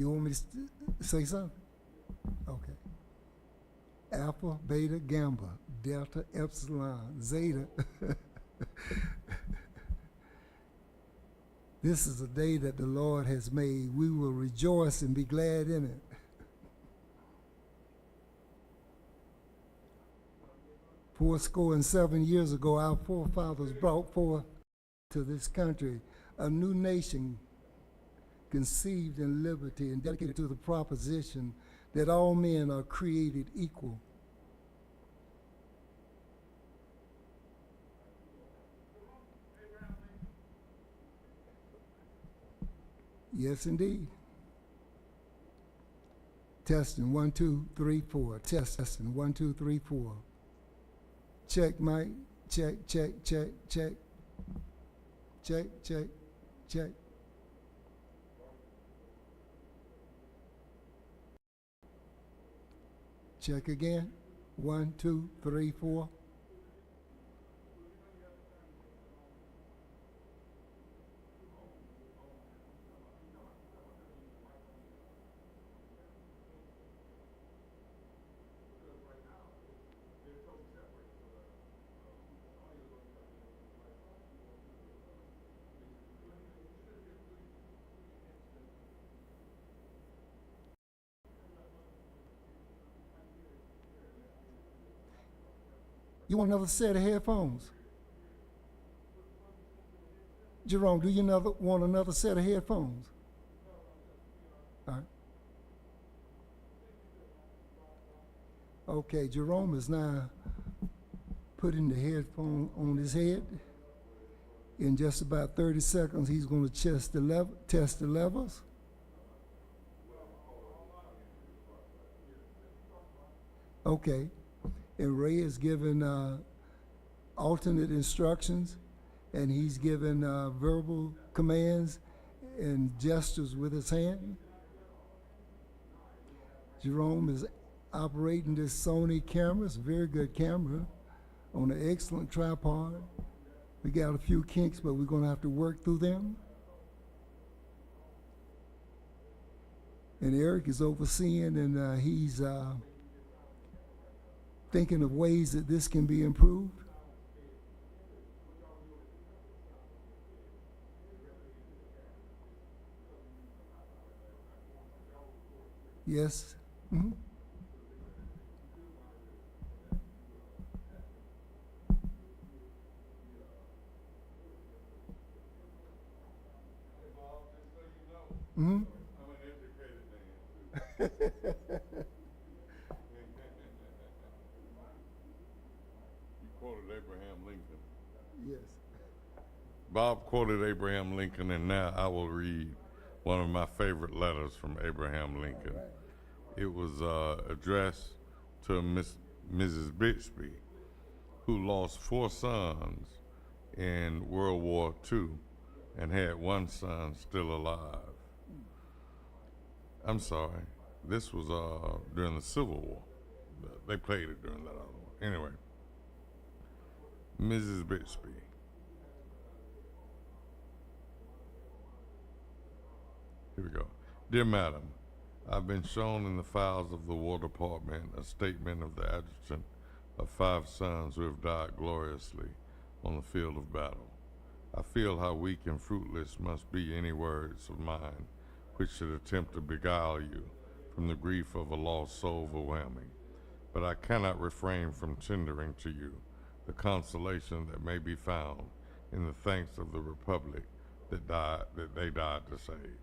You want me to say something? Okay. Alpha, beta, gamma, delta, epsilon, zeta. This is a day that the Lord has made. We will rejoice and be glad in it. Fourscore and 7 years ago, our forefathers brought forth to this country a new nation conceived in liberty and dedicated to the proposition that all men are created equal. Yes, indeed. Testing 1, 2, 3, 4. Testing 1, 2, 3, 4. Check, Mike. Check, check, check, check. Check, check, check. Check again. 1, 2, 3, 4. You want another set of headphones? Jerome, do you want another set of headphones? All right. Okay, Jerome is now putting the headphone on his head. In just about 30 seconds, he's going to test the levels. Okay. And Ray is given alternate instructions, and he's given verbal commands and gestures with his hand. Jerome is operating this Sony camera. It's a very good camera on an excellent tripod. We got a few kinks, but we're going to have to work through them. And Eric is overseeing, and he's thinking of ways that this can be improved. Yes. Mm-hmm. Mm-hmm. I'm an educated man. Quoted Abraham Lincoln. Yes. Bob quoted Abraham Lincoln, and now I will read one of my favorite letters from Abraham Lincoln. Right. It was addressed to Mrs. Bixby, who lost 4 sons in World War II and had 1 son still alive. I'm sorry, this was during the Civil War. They played it during that other one. Anyway. Mrs. Bixby. Here we go. Dear Madam, I've been shown in the files of the War Department a statement of the adjutant of 5 sons who have died gloriously on the field of battle. I feel how weak and fruitless must be any words of mine which should attempt to beguile you from the grief of a lost soul overwhelming, but I cannot refrain from tendering to you the consolation that may be found in the thanks of the Republic that they died to save.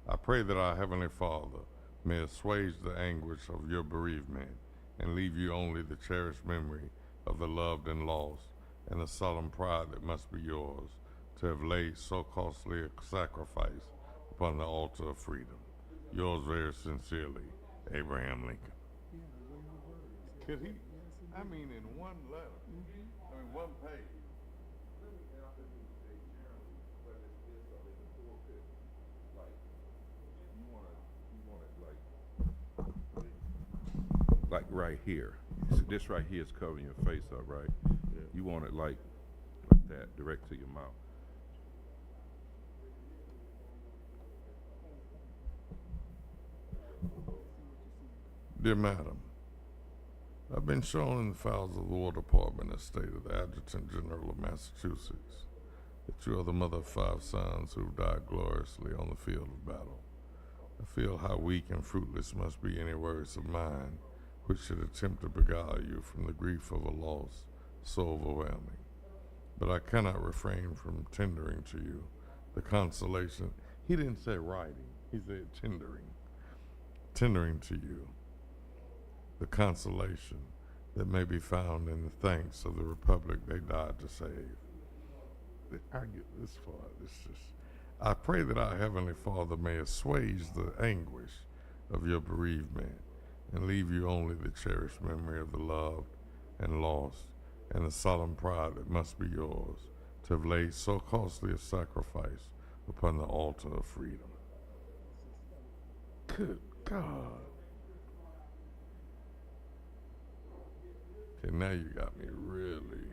I pray that our Heavenly Father may assuage the anguish of your bereavement and leave you only the cherished memory of the loved and lost, and the solemn pride that must be yours to have laid so costly a sacrifice upon the altar of freedom. Yours very sincerely, Abraham Lincoln. Could he? I mean, in one letter. I mean, one page. Like right here. So this right here is covering your face up, right? Yeah. You want it like that, direct to your mouth. Dear Madam, I've been shown in the files of the War Department estate of the Adjutant General of Massachusetts that you are the mother of 5 sons who have died gloriously on the field of battle. I feel how weak and fruitless must be any words of mine which should attempt to beguile you from the grief of a loss so overwhelming. But I cannot refrain from tendering to you the consolation. He didn't say writing, he said tendering. Tendering to you the consolation that may be found in the thanks of the republic they died to save. I get this far. I pray that our Heavenly Father may assuage the anguish of your bereavement and leave you only the cherished memory of the loved and lost and the solemn pride that must be yours to have laid so costly a sacrifice upon the altar of freedom. Good God. Okay, now you got me really